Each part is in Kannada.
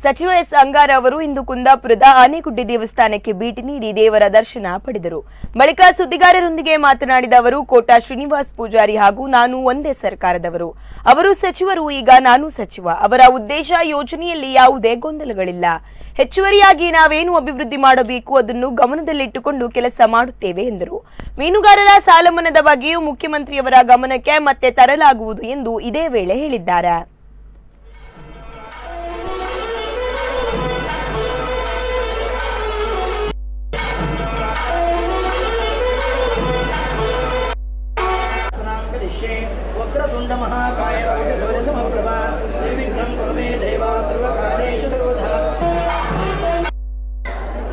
ಸಚಿವ ಎಸ್ ಅಂಗಾರ ಅವರು ಇಂದು ಕುಂದಾಪುರದ ಆನೆಗುಡ್ಡೆ ದೇವಸ್ಥಾನಕ್ಕೆ ಭೇಟಿ ನೀಡಿ ದೇವರ ದರ್ಶನ ಪಡೆದರು. ಬಳಿಕ ಸುದ್ದಿಗಾರರೊಂದಿಗೆ ಮಾತನಾಡಿದ ಅವರು, ಕೋಟಾ ಶ್ರೀನಿವಾಸ್ ಪೂಜಾರಿ ಹಾಗೂ ನಾನು ಒಂದೇ ಸರ್ಕಾರದವರು. ಅವರು ಸಚಿವರು, ಈಗ ನಾನು ಸಚಿವ. ಅವರ ಉದ್ದೇಶ ಯೋಜನೆಯಲ್ಲಿ ಯಾವುದೇ ಗೊಂದಲಗಳಿಲ್ಲ. ಹೆಚ್ಚುವರಿಯಾಗಿ ನಾವೇನು ಅಭಿವೃದ್ಧಿ ಮಾಡಬೇಕು ಅದನ್ನು ಗಮನದಲ್ಲಿಟ್ಟುಕೊಂಡು ಕೆಲಸ ಮಾಡುತ್ತೇವೆ ಎಂದರು. ಮೀನುಗಾರರ ಸಾಲ ಮನ್ನಾದ ಬಗ್ಗೆಯೂ ಮುಖ್ಯಮಂತ್ರಿಯವರ ಗಮನಕ್ಕೆ ಮತ್ತೆ ತರಲಾಗುವುದು ಎಂದು ಇದೇ ವೇಳೆ ಹೇಳಿದ್ದಾರೆ.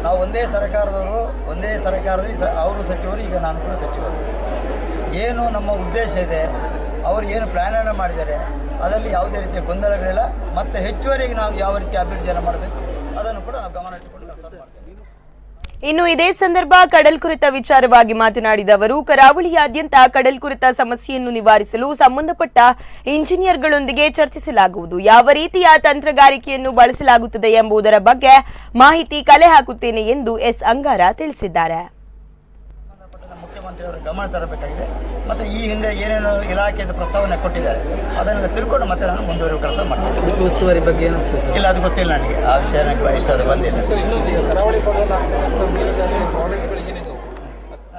ನಾವು ಒಂದೇ ಸರ್ಕಾರದವರು, ಒಂದೇ ಸರ್ಕಾರದಲ್ಲಿ ಅವರು ಸಚಿವರು, ಈಗ ನಾನು ಕೂಡ ಸಚಿವರು. ಏನು ನಮ್ಮ ಉದ್ದೇಶ ಇದೆ, ಅವರು ಏನು ಪ್ಲ್ಯಾನನ್ನು ಮಾಡಿದ್ದಾರೆ, ಅದರಲ್ಲಿ ಯಾವುದೇ ರೀತಿಯ ಗೊಂದಲಗಳಿಲ್ಲ. ಮತ್ತು ಹೆಚ್ಚುವರಿಗೆ ನಾವು ಯಾವ ರೀತಿ ಅಭಿವೃದ್ಧಿಯನ್ನು ಮಾಡಬೇಕು ಅದನ್ನು ಕೂಡ ನಾವು ಗಮನ ಇಟ್ಟುಕೊಂಡು ಕೆಲಸ ಮಾಡ್ತೇವೆ. ಇನ್ನು ಇದೇ ಸಂದರ್ಭ ಕಡಲ್ ಕುರಿತ ವಿಚಾರವಾಗಿ ಮಾತನಾಡಿದ ಅವರು, ಕರಾವಳಿಯಾದ್ಯಂತ ಕಡಲ್ ಕುರಿತ ಸಮಸ್ಯೆಯನ್ನು ನಿವಾರಿಸಲು ಸಂಬಂಧಪಟ್ಟ ಇಂಜಿನಿಯರ್ಗಳೊಂದಿಗೆ ಚರ್ಚಿಸಲಾಗುವುದು. ಯಾವ ರೀತಿಯ ತಂತ್ರಗಾರಿಕೆಯನ್ನು ಬಳಸಲಾಗುತ್ತದೆ ಎಂಬುದರ ಬಗ್ಗೆ ಮಾಹಿತಿ ಕಲೆ ಹಾಕುತ್ತೇನೆ ಎಂದು ಎಸ್ ಅಂಗಾರ ತಿಳಿಸಿದ್ದಾರೆ. ಮುಖ್ಯಮಂತ್ರಿಯವರು ಗಮನ ತರಬೇಕಾಗಿದೆ. ಮತ್ತು ಈ ಹಿಂದೆ ಏನೇನು ಇಲಾಖೆಯಿಂದ ಪ್ರಸ್ತಾವನೆ ಕೊಟ್ಟಿದ್ದಾರೆ ಅದನ್ನೆಲ್ಲ ತಿಳ್ಕೊಂಡು ಮತ್ತೆ ನಾನು ಮುಂದುವರಿಯುವ ಕೆಲಸ ಮಾಡ್ತೀನಿ. ಉಸ್ತುವಾರಿ ಬಗ್ಗೆ ಇಲ್ಲ, ಅದು ಗೊತ್ತಿಲ್ಲ ನನಗೆ. ಆ ವಿಷಯ ನನಗೆ ಇಷ್ಟ ಬಂದಿಲ್ಲ.